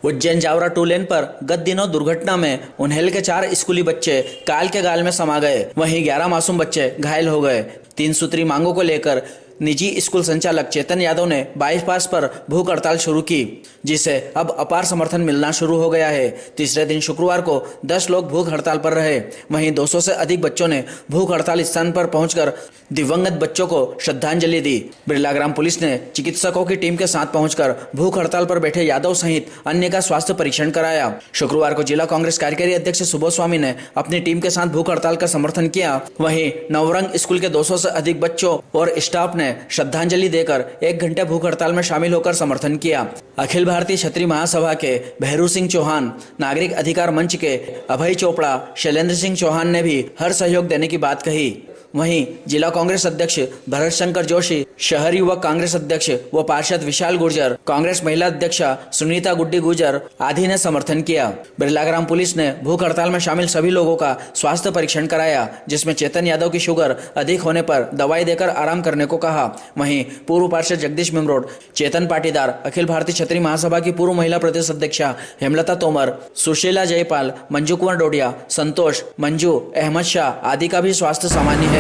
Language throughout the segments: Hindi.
उज्जैन जावरा 2 लेन पर गत दिनों दुर्घटना में उन्हेल के 4 स्कूली बच्चे काल के गाल में समा गए। वहीं 11 मासूम बच्चे घायल हो गए। 3 सूत्री मांगों को लेकर निजी स्कूल संचालक चेतन यादव ने बाईपास पर भूख हड़ताल शुरू की, जिसे अब अपार समर्थन मिलना शुरू हो गया है। तीसरे दिन शुक्रवार को 10 लोग भूख हड़ताल पर रहे। वहीं 200 से अधिक बच्चों ने भूख हड़ताल स्थान पर पहुंचकर दिवंगत बच्चों को श्रद्धांजलि दी। बिरला ग्राम पुलिस ने चिकित्सकों की टीम के साथ पहुंचकर भूख हड़ताल पर बैठे यादव सहित अन्य का स्वास्थ्य परीक्षण कराया। शुक्रवार को जिला कांग्रेस कार्यकारी अध्यक्ष सुबोध स्वामी ने अपनी टीम के साथ भूख हड़ताल का समर्थन किया। वहीं नवरंग स्कूल के 200 से अधिक बच्चों और स्टाफ ने श्रद्धांजलि देकर 1 घंटे भूख हड़ताल में शामिल होकर समर्थन किया। अखिल भारतीय क्षत्रिय महासभा के भैरू सिंह चौहान, नागरिक अधिकार मंच के अभय चोपड़ा, शैलेंद्र सिंह चौहान ने भी हर सहयोग देने की बात कही। वहीं जिला कांग्रेस अध्यक्ष भरत शंकर जोशी, शहर युवक कांग्रेस अध्यक्ष व पार्षद विशाल गुर्जर, कांग्रेस महिला अध्यक्षा सुनीता गुड्डी गुर्जर आदि ने समर्थन किया। बिरला ग्राम पुलिस ने भूख हड़ताल में शामिल सभी लोगों का स्वास्थ्य परीक्षण कराया, जिसमें चेतन यादव की शुगर अधिक होने पर दवाई देकर आराम करने को कहा। वहीं पूर्व पार्षद जगदीश मिमरोड, चेतन पाटीदार, अखिल भारतीय क्षत्रिय महासभा की पूर्व महिला प्रदेश अध्यक्षा हेमलता तोमर, सुशीला जयपाल, मंजू कुमार डोडिया, संतोष, मंजू, अहमद शाह आदि का भी स्वास्थ्य सामान्य है।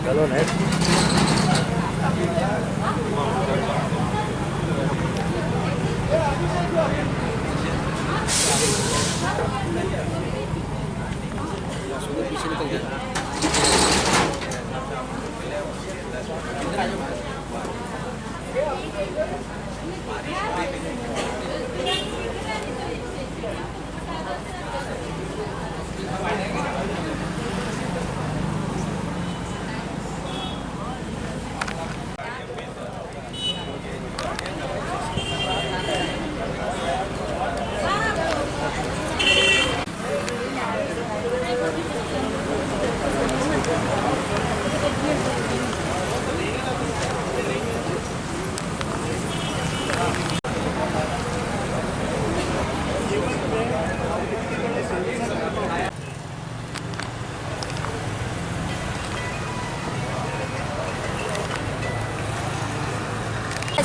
चलो next.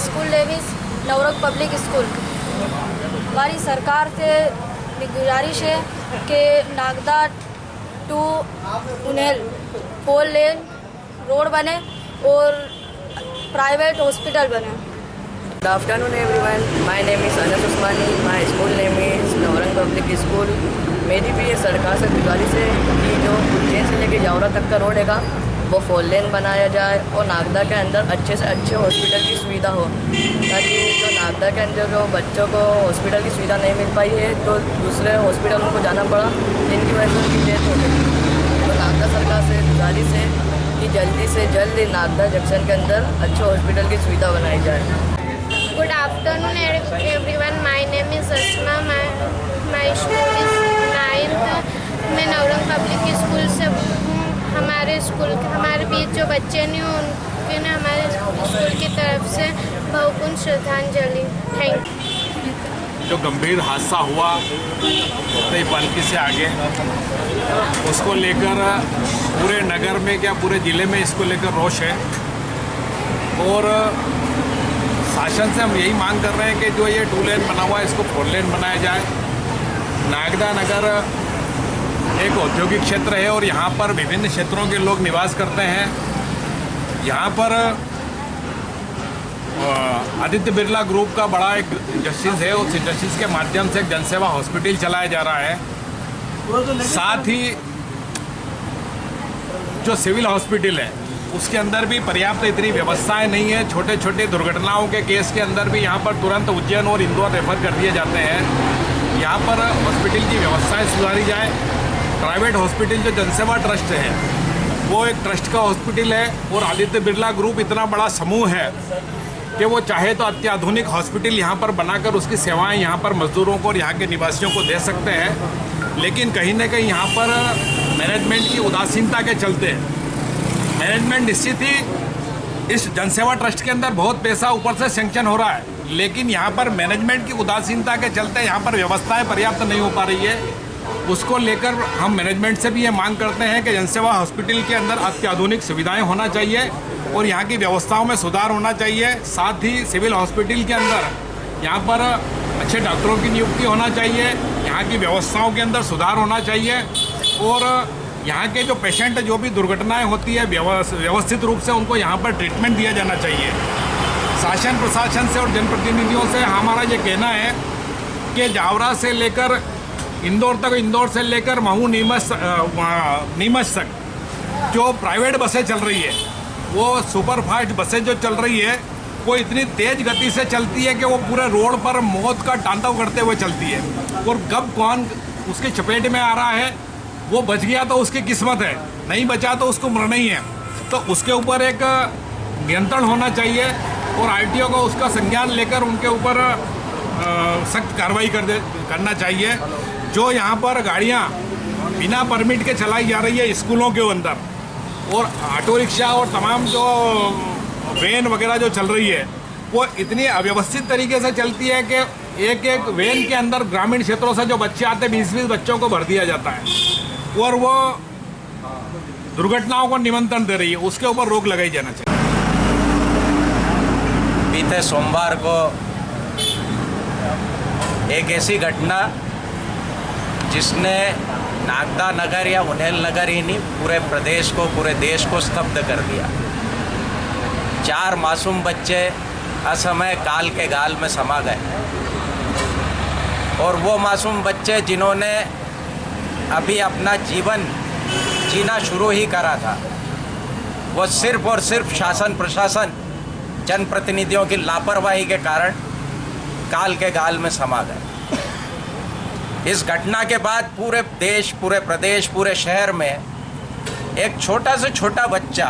School Lewis Navrang public school हमारी सरकार से गुजारिश है कि Nagda to Unhel 4 lane road बने और प्राइवेट हॉस्पिटल बने। Good afternoon everyone. My name is Anas Usmani. My school name is Navrang public school. मेरी भी ये सरकार से गुजारिश है कि जो उज्जैन से लेके जावरा तक का रोड है वो 4 लेन बनाया जाए और नागदा के अंदर अच्छे से अच्छे हॉस्पिटल की सुविधा हो, ताकि जो नागदा के अंदर जो बच्चों को हॉस्पिटल की सुविधा नहीं मिल पाई है तो दूसरे हॉस्पिटलों को जाना पड़ा, जिनकी वजह से उनकी डेथ हो गई। तो नागदा सरकार से गुजारिश है कि जल्दी से जल्द नागदा जंक्शन के अंदर अच्छे हॉस्पिटल की सुविधा बनाई जाए। Good afternoon everyone. My name is Asma. My school is 9th. मैं नवरंग पब्लिक स्कूल से हूँ। हमारे बीच जो बच्चे नहीं हैं उनके ने हमारे स्कूल की तरफ से भावपूर्ण श्रद्धांजलि। Thank you. जो गंभीर हादसा हुआ उत्तरी पालकी से आगे, उसको लेकर पूरे नगर में क्या पूरे ज़िले में इसको लेकर रोष है। और शासन से हम यही मांग कर रहे हैं कि जो ये 2 लेन बना हुआ है इसको 4 लेन बनाया जाए। नागदा नगर एक औद्योगिक क्षेत्र है और यहाँ पर विभिन्न क्षेत्रों के लोग निवास करते हैं। यहाँ पर आदित्य बिरला ग्रुप का बड़ा एक जस्टिस है, उस जस्टिस के माध्यम से एक जनसेवा हॉस्पिटल चलाया जा रहा है। साथ ही जो सिविल हॉस्पिटल है उसके अंदर भी पर्याप्त इतनी व्यवस्थाएं नहीं है। छोटे छोटे दुर्घटनाओं के केस के अंदर भी यहाँ पर तुरंत उज्जैन और इंदौर रेफर कर दिए जाते हैं। यहाँ पर हॉस्पिटल की व्यवस्थाएं सुधारी जाए। प्राइवेट हॉस्पिटल जो जनसेवा ट्रस्ट है वो एक ट्रस्ट का हॉस्पिटल है और आदित्य बिरला ग्रुप इतना बड़ा समूह है कि वो चाहे तो अत्याधुनिक हॉस्पिटल यहाँ पर बनाकर उसकी सेवाएं यहाँ पर मजदूरों को और यहाँ के निवासियों को दे सकते हैं। लेकिन कहीं ना कहीं यहाँ पर मैनेजमेंट की उदासीनता के चलते मैनेजमेंट निश्चित ही इस जनसेवा ट्रस्ट के अंदर बहुत पैसा ऊपर से सैंक्शन हो रहा है, लेकिन यहाँ पर मैनेजमेंट की उदासीनता के चलते यहाँ पर व्यवस्थाएं पर्याप्त नहीं हो पा रही है। उसको लेकर हम मैनेजमेंट से भी ये मांग करते हैं कि जनसेवा हॉस्पिटल के अंदर अत्याधुनिक सुविधाएं होना चाहिए और यहाँ की व्यवस्थाओं में सुधार होना चाहिए। साथ ही सिविल हॉस्पिटल के अंदर यहाँ पर अच्छे डॉक्टरों की नियुक्ति होना चाहिए, यहाँ की व्यवस्थाओं के अंदर सुधार होना चाहिए और यहाँ के जो पेशेंट जो भी दुर्घटनाएं होती है व्यवस्थित रूप से उनको यहाँ पर ट्रीटमेंट दिया जाना चाहिए। शासन प्रशासन से और जनप्रतिनिधियों से हमारा ये कहना है कि जावरा से लेकर इंदौर तक, इंदौर से लेकर महू नीमच तक जो प्राइवेट बसें चल रही है वो सुपरफास्ट बसें जो चल रही है वो इतनी तेज़ गति से चलती है कि वो पूरे रोड पर मौत का तांडव करते हुए चलती है और कब कौन उसकी चपेट में आ रहा है, वो बच गया तो उसकी किस्मत है, नहीं बचा तो उसको मरना ही है। तो उसके ऊपर एक नियंत्रण होना चाहिए और आरटीओ को उसका संज्ञान लेकर उनके ऊपर सख्त कार्रवाई करना चाहिए। जो यहाँ पर गाड़ियाँ बिना परमिट के चलाई जा रही है स्कूलों के अंदर और ऑटो रिक्शा और तमाम जो वैन वगैरह जो चल रही है वो इतनी अव्यवस्थित तरीके से चलती है कि एक एक वैन के अंदर ग्रामीण क्षेत्रों से जो बच्चे आते हैं 20-20 बच्चों को भर दिया जाता है और वो दुर्घटनाओं को निमंत्रण दे रही है। उसके ऊपर रोक लगाई जाना चाहिए। बीते सोमवार को एक ऐसी घटना जिसने नागदा नगर या उन्हेल नगर ही नहीं पूरे प्रदेश को, पूरे देश को स्तब्ध कर दिया। 4 मासूम बच्चे असमय काल के गाल में समा गए और वो मासूम बच्चे जिन्होंने अभी अपना जीवन जीना शुरू ही करा था, वो सिर्फ और सिर्फ शासन प्रशासन जनप्रतिनिधियों की लापरवाही के कारण काल के गाल में समा गए। इस घटना के बाद पूरे देश, पूरे प्रदेश, पूरे शहर में एक छोटा से छोटा बच्चा,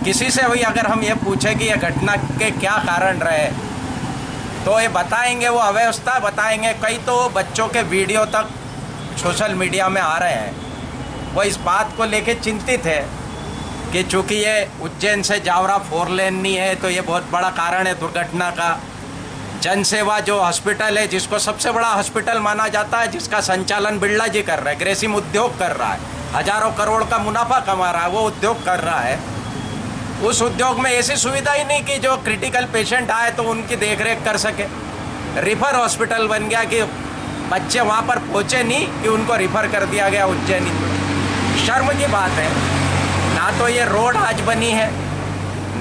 किसी से भी अगर हम ये पूछें कि यह घटना के क्या कारण रहे तो ये बताएंगे, वो अव्यवस्था बताएंगे। कई तो बच्चों के वीडियो तक सोशल मीडिया में आ रहे हैं। वो इस बात को लेके चिंतित है कि चूँकि ये उज्जैन से जावरा 4 लेन नहीं है तो ये बहुत बड़ा कारण है दुर्घटना का। जनसेवा जो हॉस्पिटल है, जिसको सबसे बड़ा हॉस्पिटल माना जाता है, जिसका संचालन बिरला जी कर रहे हैं, ग्रेसिम उद्योग कर रहा है, हजारों करोड़ का मुनाफा कमा रहा है, वो उद्योग कर रहा है। उस उद्योग में ऐसी सुविधा ही नहीं कि जो क्रिटिकल पेशेंट आए तो उनकी देखरेख कर सके। रिफ़र हॉस्पिटल बन गया कि बच्चे वहाँ पर पहुँचे नहीं कि उनको रिफ़र कर दिया गया उज्जैन। शर्म की बात है। ना तो ये रोड आज बनी है,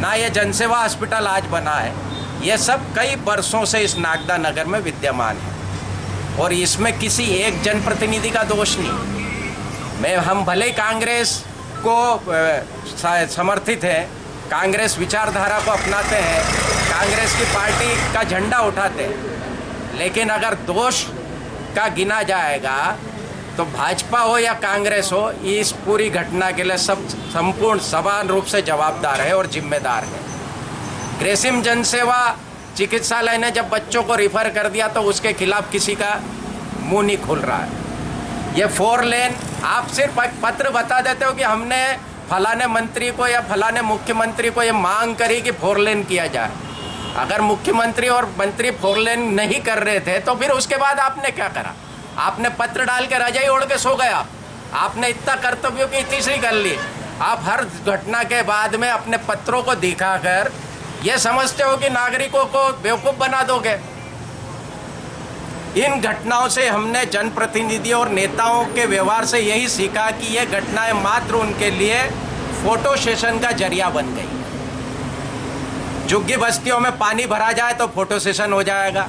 ना ये जनसेवा हॉस्पिटल आज बना है। ये सब कई बरसों से इस नागदा नगर में विद्यमान है और इसमें किसी एक जनप्रतिनिधि का दोष नहीं। हम भले ही कांग्रेस को समर्थित हैं, कांग्रेस विचारधारा को अपनाते हैं, कांग्रेस की पार्टी का झंडा उठाते हैं, लेकिन अगर दोष का गिना जाएगा तो भाजपा हो या कांग्रेस हो, इस पूरी घटना के लिए सब संपूर्ण समान रूप से जवाबदार है और जिम्मेदार है। ग्रेसिम जनसेवा चिकित्सालय ने जब बच्चों को रिफ़र कर दिया तो उसके खिलाफ किसी का मुंह नहीं खुल रहा है। ये 4 लेन, आप सिर्फ एक पत्र बता देते हो कि हमने फलाने मंत्री को या फलाने मुख्यमंत्री को ये मांग करी कि 4 लेन किया जाए। अगर मुख्यमंत्री और मंत्री 4 लेन नहीं कर रहे थे तो फिर उसके बाद आपने क्या करा? आपने पत्र डाल के रजाई ओढ़ के सो गए। आपने इतना कर्तव्यों की तीसरी कर ली। आप हर घटना के बाद में अपने पत्रों को दिखाकर ये समझते हो कि नागरिकों को बेवकूफ़ बना दोगे। इन घटनाओं से हमने जनप्रतिनिधियों और नेताओं के व्यवहार से यही सीखा कि ये घटनाएं मात्र उनके लिए फोटो सेशन का जरिया बन गई। झुग्गी बस्तियों में पानी भरा जाए तो फोटो सेशन हो जाएगा,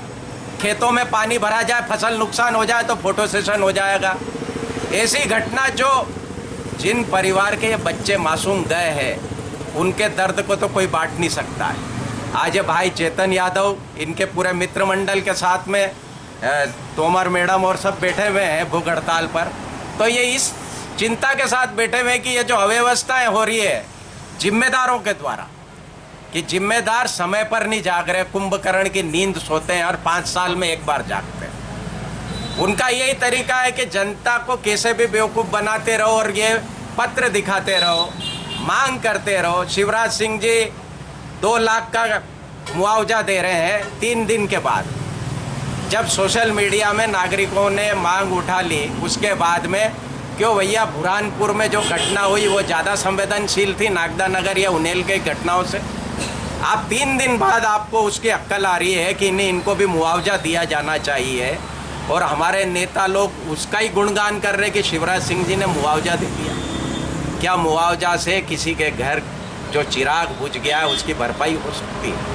खेतों में पानी भरा जाए, फसल नुकसान हो जाए तो फोटो सेशन हो जाएगा। ऐसी घटना जो जिन परिवार के ये बच्चे मासूम गए हैं उनके दर्द को तो कोई बांट नहीं सकता है। आज ये भाई चेतन यादव इनके पूरे मित्र मंडल के साथ में तोमर मैडम और सब बैठे हुए हैं भूख हड़ताल पर। तो ये इस चिंता के साथ बैठे हुए हैं कि ये जो अव्यवस्थाएं हो रही है जिम्मेदारों के द्वारा, कि जिम्मेदार समय पर नहीं जाग रहे, कुंभकर्ण की नींद सोते हैं और 5 साल में एक बार जागते हैं। उनका यही तरीका है कि जनता को कैसे भी बेवकूफ़ बनाते रहो और ये पत्र दिखाते रहो, मांग करते रहो। शिवराज सिंह जी 2 लाख का मुआवजा दे रहे हैं 3 दिन के बाद। जब सोशल मीडिया में नागरिकों ने मांग उठा ली उसके बाद में, क्यों भैया बुरहानपुर में जो घटना हुई वो ज़्यादा संवेदनशील थी नागदा नगर या उन्हेल के घटनाओं से? आप 3 दिन बाद आपको उसकी अक्ल आ रही है कि नहीं, इनको भी मुआवजा दिया जाना चाहिए। और हमारे नेता लोग उसका ही गुणगान कर रहे कि शिवराज सिंह जी ने मुआवजा दे दिया। क्या मुआवजा से किसी के घर जो चिराग बुझ गया है उसकी भरपाई हो सकती है?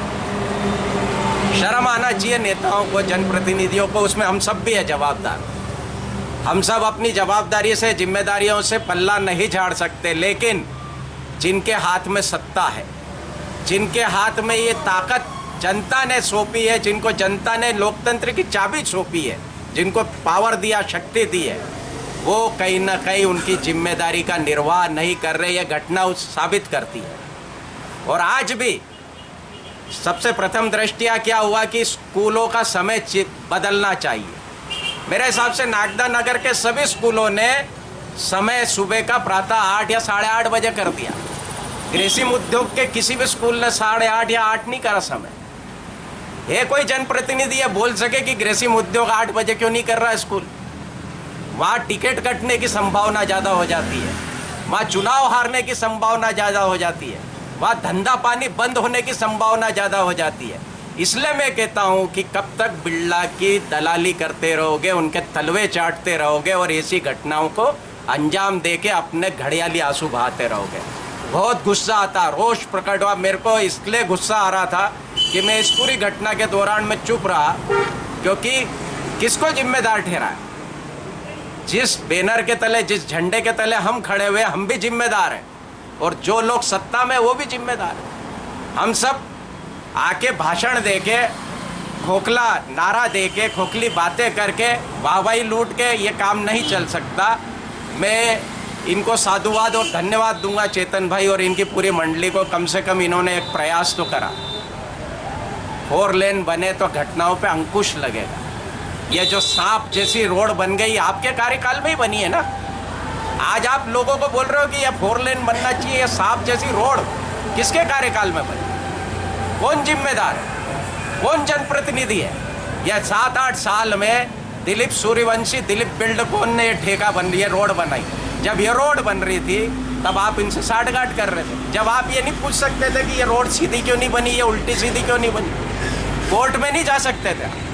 शर्म आना चाहिए नेताओं को, जनप्रतिनिधियों को। उसमें हम सब भी है जवाबदार। हम सब अपनी जवाबदारी से, जिम्मेदारियों से पल्ला नहीं झाड़ सकते, लेकिन जिनके हाथ में सत्ता है, जिनके हाथ में ये ताकत जनता ने सौंपी है, जिनको जनता ने लोकतंत्र की चाबी सौंपी है, जिनको पावर दिया, शक्ति दी है, वो कहीं ना कहीं उनकी जिम्मेदारी का निर्वाह नहीं कर रहे। ये घटना साबित करती है। और आज भी सबसे प्रथम दृष्टया क्या हुआ कि स्कूलों का समय बदलना चाहिए। मेरे हिसाब से नागदा नगर के सभी स्कूलों ने समय सुबह का प्रातः 8 या 8:30 बजे कर दिया। ग्रेसिम उद्योग के किसी भी स्कूल ने 8:30 या 8 नहीं करा समय। ये कोई जनप्रतिनिधि ये बोल सके कि ग्रेसिम उद्योग 8 बजे क्यों नहीं कर रहा है स्कूल? वहाँ टिकट कटने की संभावना ज़्यादा हो जाती है, वहाँ चुनाव हारने की संभावना ज़्यादा हो जाती है, वहाँ धंधा पानी बंद होने की संभावना ज़्यादा हो जाती है। इसलिए मैं कहता हूँ कि कब तक बिरला की दलाली करते रहोगे, उनके तलवे चाटते रहोगे और ऐसी घटनाओं को अंजाम दे के अपने घड़ियाली आंसू बहाते रहोगे। बहुत गुस्सा आता, रोष प्रकट हुआ। मेरे को इसलिए गुस्सा आ रहा था कि मैं इस पूरी घटना के दौरान में चुप रहा, क्योंकि किसको जिम्मेदार ठहराए? जिस बैनर के तले, जिस झंडे के तले हम खड़े हुए, हम भी जिम्मेदार हैं और जो लोग सत्ता में वो भी जिम्मेदार हैं। हम सब आके भाषण देके, खोखला नारा देके, खोखली बातें करके, वाहवाही लूट के ये काम नहीं चल सकता। मैं इनको साधुवाद और धन्यवाद दूंगा चेतन भाई और इनकी पूरी मंडली को। कम से कम इन्होंने एक प्रयास तो करा। 4 लेन बने तो घटनाओं पे अंकुश लगेगा। ये जो सांप जैसी रोड बन गई आपके कार्यकाल में ही बनी है ना। आज आप लोगों को बोल रहे हो कि ये 4 लेन बनना चाहिए, ये सांप जैसी रोड किसके कार्यकाल में बनी? कौन जिम्मेदार है? कौन जनप्रतिनिधि है? यह 7-8 साल में दिलीप सूर्यवंशी, दिलीप बिल्डकॉन ने ठेका बन रही है, रोड बनाई। जब ये रोड बन रही थी तब आप इनसे साठगांठ कर रहे थे। जब आप ये नहीं पूछ सकते थे कि ये रोड सीधी क्यों नहीं बनी, ये उल्टी सीधी क्यों नहीं बनी, कोर्ट में नहीं जा सकते थे।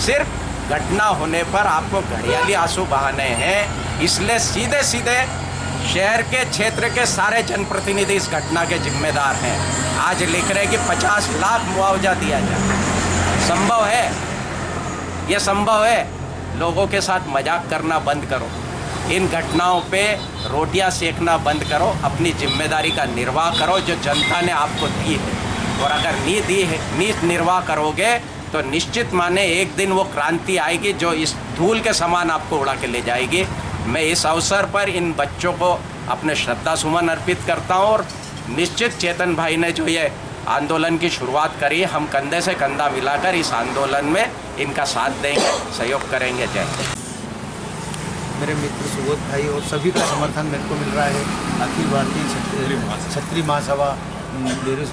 सिर्फ घटना होने पर आपको घड़ियाली आंसू बहाने हैं। इसलिए सीधे सीधे शहर के क्षेत्र के सारे जनप्रतिनिधि इस घटना के जिम्मेदार हैं। आज लिख रहे हैं कि 50 लाख मुआवजा दिया जाए। संभव है? ये संभव है? लोगों के साथ मजाक करना बंद करो, इन घटनाओं पे रोटियां सेकना बंद करो, अपनी जिम्मेदारी का निर्वाह करो जो जनता ने आपको दी है। और अगर नहीं दी है, नहीं निर्वाह करोगे तो निश्चित माने एक दिन वो क्रांति आएगी जो इस धूल के समान आपको उड़ा के ले जाएगी। मैं इस अवसर पर इन बच्चों को अपने श्रद्धा सुमन अर्पित करता हूँ और निश्चित चेतन भाई ने जो ये आंदोलन की शुरुआत करी, हम कंधे से कंधा मिलाकर इस आंदोलन में इनका साथ देंगे, सहयोग करेंगे। जय हिंद। मेरे मित्र सुबोध भाई और सभी का समर्थन मेरे को मिल रहा है। अखिल भारतीय क्षत्रिय महासभा मेरे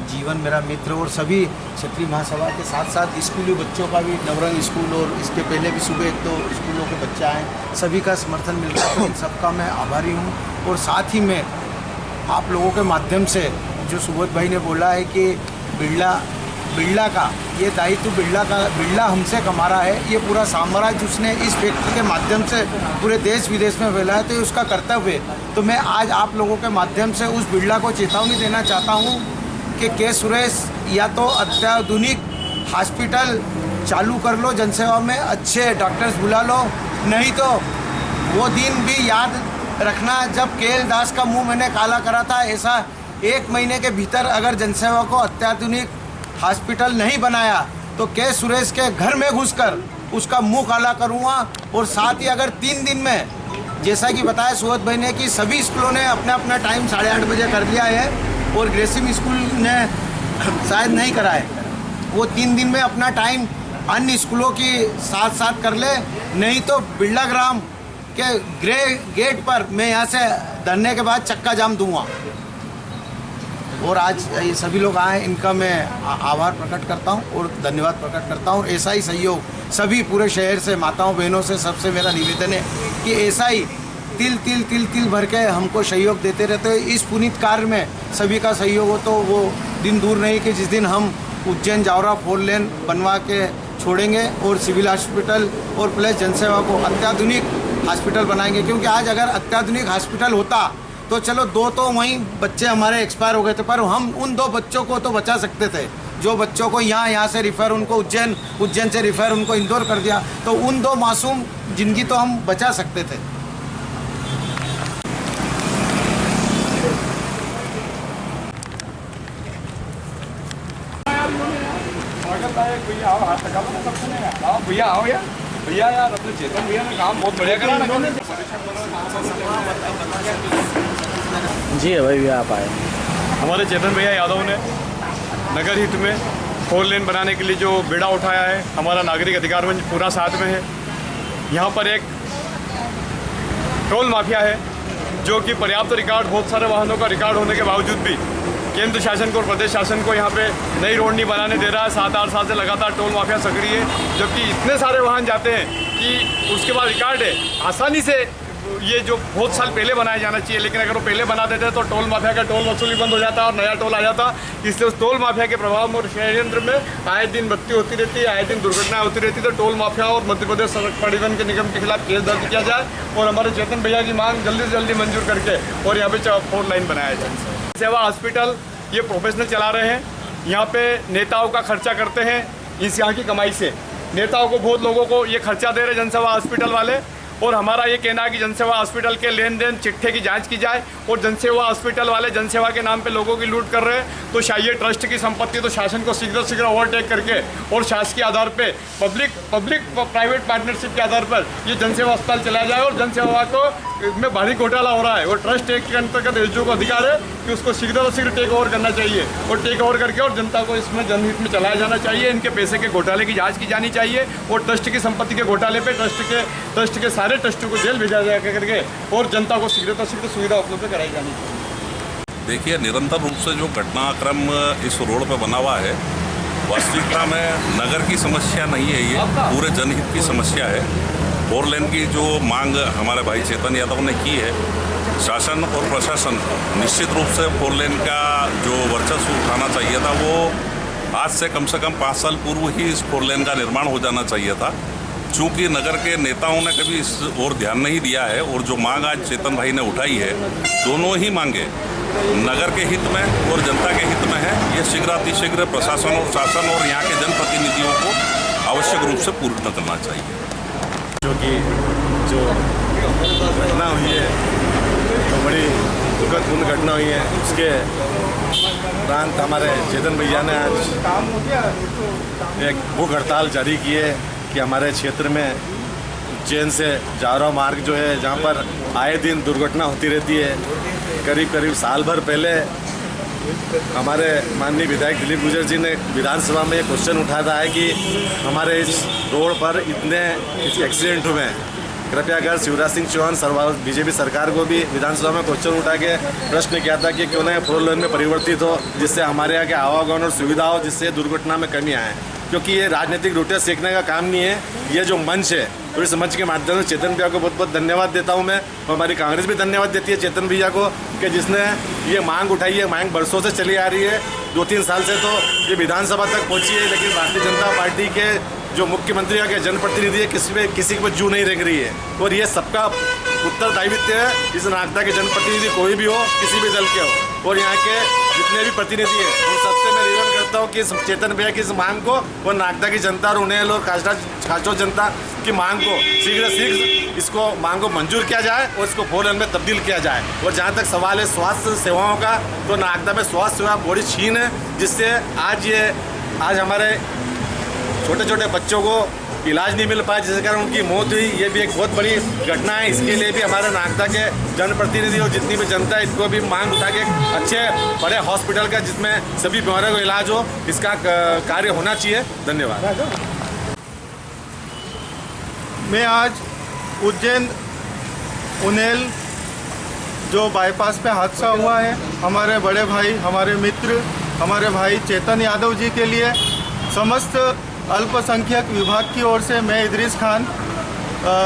जीवन मेरा मित्र और सभी क्षत्रिय महासभा के साथ साथ स्कूली बच्चों का भी, नवरंग स्कूल और इसके पहले भी सुबह 1-2 स्कूलों के बच्चे आए, सभी का समर्थन मिलता है, तो इन सबका मैं आभारी हूँ। और साथ ही में आप लोगों के माध्यम से जो सुबोध भाई ने बोला है कि बिरला का ये दायित्व बिरला हमसे कमा रहा है, ये पूरा साम्राज्य उसने इस फैक्ट्री के माध्यम से पूरे देश विदेश में फैलाया, तो ये उसका कर्तव्य है। तो मैं आज आप लोगों के माध्यम से उस बिरला को चेतावनी देना चाहता हूँ कि के सुरेश, या तो अत्याधुनिक हॉस्पिटल चालू कर लो, जनसेवा में अच्छे डॉक्टर्स बुला लो, नहीं तो वो दिन भी याद रखना जब के एल दास का मुँह मैंने काला करा था। ऐसा 1 महीने के भीतर अगर जनसेवा को अत्याधुनिक हॉस्पिटल नहीं बनाया तो के सुरेश के घर में घुसकर उसका मुंह काला करूंगा। और साथ ही अगर 3 दिन में, जैसा कि बताया सुबोध भाई ने कि सभी स्कूलों ने अपना अपना टाइम 8:30 बजे कर दिया है और ग्रेसिम स्कूल ने शायद नहीं करा है, वो 3 दिन में अपना टाइम अन्य स्कूलों की साथ कर ले, नहीं तो बिरला ग्राम के गेट पर मैं यहाँ से धरने के बाद चक्का जाम दूंगा। और आज ये सभी लोग आए, इनका मैं आभार प्रकट करता हूँ और धन्यवाद प्रकट करता हूँ। ऐसा ही सहयोग सभी पूरे शहर से, माताओं बहनों से, सबसे मेरा निवेदन है कि ऐसा ही तिल भर के हमको सहयोग देते रहते हैं। इस पुनीत कार्य में सभी का सहयोग हो तो वो दिन दूर नहीं कि जिस दिन हम उज्जैन जावरा 4 लेन बनवा के छोड़ेंगे और सिविल हॉस्पिटल और प्लस जनसेवा को अत्याधुनिक हॉस्पिटल बनाएंगे। क्योंकि आज अगर अत्याधुनिक हॉस्पिटल होता तो चलो 2 तो वहीं बच्चे हमारे एक्सपायर हो गए थे, पर हम उन 2 बच्चों को तो बचा सकते थे, जो बच्चों को यहाँ से रिफ़र उनको उज्जैन से रिफ़र उनको इंदौर कर दिया, तो उन 2 मासूम जिंदगी तो हम बचा सकते थे। भैया आओ यार, भैया यार अपने चेतन भैया ने काम बहुत बढ़िया करा ना। जी भाई भी आप आए। हमारे चेतन भैया यादव ने नगर हित में 4 लेन बनाने के लिए जो बीड़ा उठाया है, हमारा नागरिक अधिकार मंच पूरा साथ में है। यहाँ पर एक टोल माफिया है जो कि पर्याप्त रिकॉर्ड, बहुत सारे वाहनों का रिकॉर्ड होने के बावजूद भी केंद्र शासन को और प्रदेश शासन को यहाँ पे नई रोड नहीं बनाने दे रहा है। 7-8 साल से लगातार टोल माफिया सक्रिय है, जबकि इतने सारे वाहन जाते हैं कि उसके बाद रिकॉर्ड है। आसानी से ये जो बहुत साल पहले बनाया जाना चाहिए, लेकिन अगर वो पहले बना देते तो टोल माफिया का टोल वसूली बंद हो जाता और नया टोल आ जाता। इसलिए उस टोल माफिया के प्रभाव और षड्यंत्र में आए दिन मृत्यु होती रहती है, आए दिन दुर्घटनाएं होती रहती है। तो टोल माफिया और मध्य प्रदेश सड़क परिवहन के निगम के खिलाफ केस दर्ज किया जाए और हमारे चेतन भैया की मांग जल्दी से जल्दी मंजूर करके और यहाँ पे 4 लाइन बनाया जाए। सेवा हॉस्पिटल ये प्रोफेशनल चला रहे हैं, यहाँ पे नेताओं का खर्चा करते हैं इस यहाँ की कमाई से। नेताओं को, बहुत लोगों को ये खर्चा दे रहे जनसेवा हॉस्पिटल वाले। और हमारा ये कहना है कि जनसेवा हॉस्पिटल के लेन देन चिट्ठे की जांच की जाए। और जनसेवा हॉस्पिटल वाले जनसेवा के नाम पे लोगों की लूट कर रहे हैं, तो शायद ट्रस्ट की संपत्ति तो शासन को शीघ्र ओवरटेक करके और शासकीय आधार पे पब्लिक प्राइवेट पार्टनरशिप के आधार पर ये जनसेवा अस्पताल चलाया जाए। और जनसेवा को में भारी घोटाला हो रहा है और ट्रस्ट एक्ट के अंतर्गत एसडीओ को अधिकार है कि उसको शीघ्र टेक ओवर करना चाहिए और टेक ओवर करके और जनता को इसमें जनहित में चलाया जाना चाहिए। इनके पैसे के घोटाले की जांच की जानी चाहिए और ट्रस्ट की संपत्ति के घोटाले पे ट्रस्ट के सारे ट्रस्टियों को जेल भेजा जाए करके और जनता को शीघ्र सुविधा उपलब्ध कराई जानी चाहिए। देखिए, निरंतर रूप से जो घटनाक्रम इस रोड पर बना हुआ है, वास्तविकता में नगर की समस्या नहीं है, ये पूरे जनहित की समस्या है। 4 लेन की जो मांग हमारे भाई चेतन यादव ने की है, शासन और प्रशासन निश्चित रूप से 4 लेन का जो वर्चस्व उठाना चाहिए था, वो आज से कम 5 साल पूर्व ही इस 4 लेन का निर्माण हो जाना चाहिए था। चूँकि नगर के नेताओं ने कभी इस ओर ध्यान नहीं दिया है और जो मांग आज चेतन भाई ने उठाई है, दोनों ही मांगे नगर के हित में और जनता के हित में है। ये शीघ्र प्रशासन और शासन और यहाँ के जनप्रतिनिधियों को आवश्यक रूप से पूर्ण करना चाहिए। जो घटना हुई है, तो बड़ी दुखदपूर्ण घटना हुई है, उसके उपरांत हमारे चेतन भैया ने आज एक भूख हड़ताल जारी की है कि हमारे क्षेत्र में उज्जैन से जावरा मार्ग जो है, जहाँ पर आए दिन दुर्घटना होती रहती है। करीब साल भर पहले हमारे माननीय विधायक दिलीप गुर्जर जी ने विधानसभा में एक क्वेश्चन उठाया था कि हमारे इस रोड पर इतने एक्सीडेंट हुए हैं, कृपया कर शिवराज सिंह चौहान बीजेपी सरकार को भी विधानसभा में क्वेश्चन उठा के प्रश्न किया था कि क्यों ना 4 लेन में परिवर्तित हो, जिससे हमारे यहाँ के आवागमन और सुविधा हो, जिससे दुर्घटना में कमी आए। क्योंकि ये राजनीतिक रोटियां सेकने का काम नहीं है, ये जो मंच है, और इस मंच के माध्यम से चेतन भैया को बहुत बहुत धन्यवाद देता हूँ मैं। और हमारी कांग्रेस भी धन्यवाद देती है चेतन भैया को कि जिसने ये मांग उठाई है। मांग बरसों से चली आ रही है, 2-3 साल से तो ये विधानसभा तक पहुँची है, लेकिन भारतीय जनता पार्टी के जो मुख्यमंत्री या के जनप्रतिनिधि है किसी को जू नहीं रेंग रही है। और ये सबका उत्तरदायित्व है, इस नागदा के जनप्रतिनिधि कोई भी हो, किसी भी दल के हो, और यहाँ के जितने भी प्रतिनिधि हैं उन सबसे मैं निवेदन करता हूँ कि इस चेतन भैया की इस मांग को और नागदा की जनता और उन्हेल और खासतौर जनता की मांग को शीघ्र इसको मांग को मंजूर किया जाए और इसको 4 लेन में तब्दील किया जाए। और जहाँ तक सवाल है स्वास्थ्य सेवाओं का, तो नागदा में स्वास्थ्य सेवा बड़ी छीन है, जिससे आज हमारे छोटे छोटे बच्चों को इलाज नहीं मिल पाया, जिसके कारण उनकी मौत हुई। ये भी एक बहुत बड़ी घटना है। इसके लिए भी हमारे नागदा के जनप्रतिनिधि और जितनी भी जनता है, इनको भी मांग उठा के अच्छे बड़े हॉस्पिटल का जिसमें सभी बीमारियों का इलाज हो, इसका कार्य होना चाहिए। धन्यवाद। मैं आज उज्जैन उन्हेल जो बाईपास पे हादसा हुआ है, हमारे बड़े भाई, हमारे मित्र, हमारे भाई चेतन यादव जी के लिए समस्त अल्पसंख्यक विभाग की ओर से मैं इदरीस खान,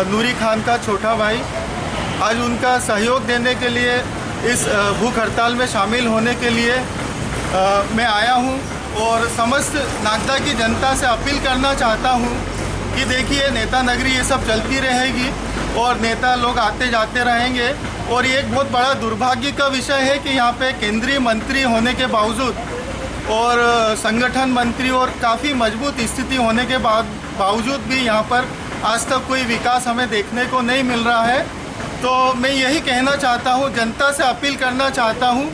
नूरी खान का छोटा भाई, आज उनका सहयोग देने के लिए इस भूख हड़ताल में शामिल होने के लिए मैं आया हूं। और समस्त नागदा की जनता से अपील करना चाहता हूं कि देखिए, नेता नगरी ये सब चलती रहेगी और नेता लोग आते जाते रहेंगे। और ये एक बहुत बड़ा दुर्भाग्य का विषय है कि यहाँ पे केंद्रीय मंत्री होने के बावजूद और संगठन मंत्री और काफ़ी मजबूत स्थिति होने के बावजूद भी यहाँ पर आज तक कोई विकास हमें देखने को नहीं मिल रहा है। तो मैं यही कहना चाहता हूँ, जनता से अपील करना चाहता हूँ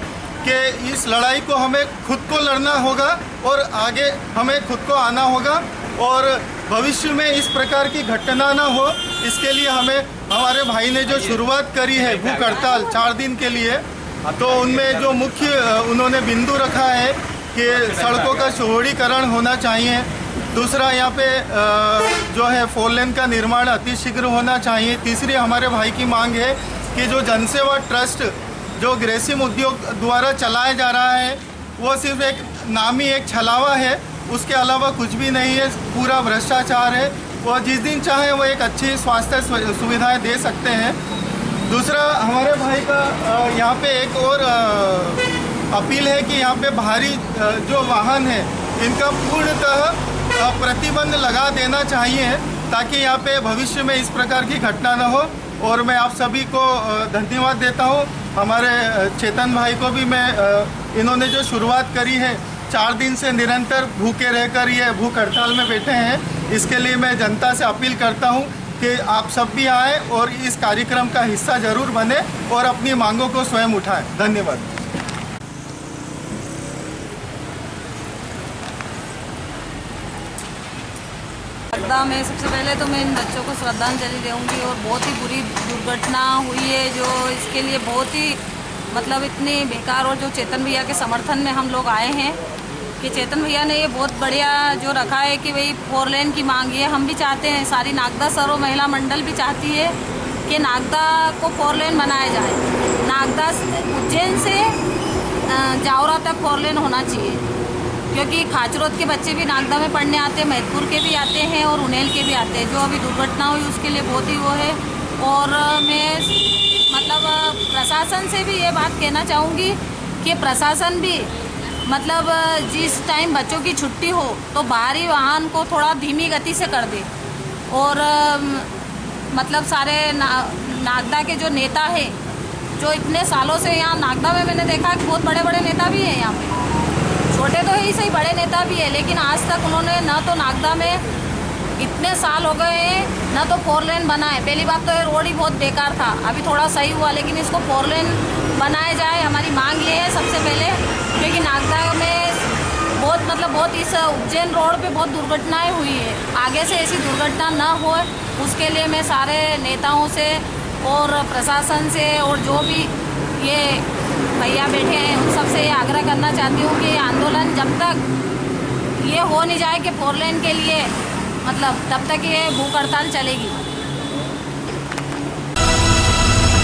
कि इस लड़ाई को हमें खुद को लड़ना होगा और आगे हमें खुद को आना होगा, और भविष्य में इस प्रकार की घटना ना हो, इसके लिए हमें हमारे भाई ने जो शुरुआत करी है भूख हड़ताल 4 दिन के लिए, तो उनमें जो मुख्य उन्होंने बिंदु रखा है कि सड़कों का सुदृढ़ीकरण होना चाहिए। दूसरा, यहाँ पे जो है 4 लेन का निर्माण अतिशीघ्र होना चाहिए। तीसरी हमारे भाई की मांग है कि जो जनसेवा ट्रस्ट जो ग्रेसिम उद्योग द्वारा चलाया जा रहा है, वो सिर्फ एक नामी एक छलावा है, उसके अलावा कुछ भी नहीं है, पूरा भ्रष्टाचार है। वो जिस दिन चाहे वो एक अच्छी स्वास्थ्य सुविधाएं दे सकते हैं। दूसरा, हमारे भाई का यहाँ पे एक और अपील है कि यहाँ पे भारी जो वाहन है इनका पूर्णतः प्रतिबंध लगा देना चाहिए, ताकि यहाँ पे भविष्य में इस प्रकार की घटना न हो। और मैं आप सभी को धन्यवाद देता हूँ। हमारे चेतन भाई को भी मैं इन्होंने जो शुरुआत करी है, 4 दिन से निरंतर भूखे रहकर ये भूख हड़ताल में बैठे हैं, इसके लिए मैं जनता से अपील करता हूँ कि आप सब भी आए और इस कार्यक्रम का हिस्सा जरूर बने और अपनी मांगों को स्वयं उठाएं। धन्यवाद। नागदा में सबसे पहले तो मैं इन बच्चों को श्रद्धांजलि दूंगी, और बहुत ही बुरी दुर्घटना हुई है जो इसके लिए बहुत ही मतलब इतनी बेकार, और जो चेतन भैया के समर्थन में हम लोग आए हैं कि चेतन भैया ने ये बहुत बढ़िया जो रखा है कि भाई 4 लेन की मांग है। हम भी चाहते हैं, सारी नागदा सर्व महिला मंडल भी चाहती है कि नागदा को 4 लेन बनाया जाए। नागदा उज्जैन से जावरा तक 4 लेन होना चाहिए, क्योंकि खाचरोद के बच्चे भी नागदा में पढ़ने आते हैं, महतपुर के भी आते हैं और उन्हेल के भी आते हैं। जो अभी दुर्घटना हुई उसके लिए बहुत ही वो है। और मैं मतलब प्रशासन से भी ये बात कहना चाहूँगी कि प्रशासन भी मतलब जिस टाइम बच्चों की छुट्टी हो तो बाहरी वाहन को थोड़ा धीमी गति से कर दे। और मतलब सारे नागदा के जो नेता है, जो इतने सालों से यहाँ नागदा में मैंने देखा कि बहुत बड़े बड़े नेता भी हैं यहाँ पे, छोटे तो ही सही बड़े नेता भी है, लेकिन आज तक उन्होंने ना तो नागदा में इतने साल हो गए हैं ना तो 4 लेन बना है। पहली बात तो ये रोड ही बहुत बेकार था, अभी थोड़ा सही हुआ, लेकिन इसको 4 लेन बनाया जाए। हमारी मांग ये है सबसे पहले, क्योंकि नागदा में बहुत इस उज्जैन रोड पे बहुत दुर्घटनाएं हुई है। आगे से ऐसी दुर्घटना ना हो, उसके लिए मैं सारे नेताओं से और प्रशासन से और जो भी ये भैया बैठे हैं उन सबसे ये आग्रह करना चाहती हूँ कि आंदोलन जब तक ये हो नहीं जाए कि 4 लेन के लिए मतलब तब तक ये भूख हड़ताल चलेगी।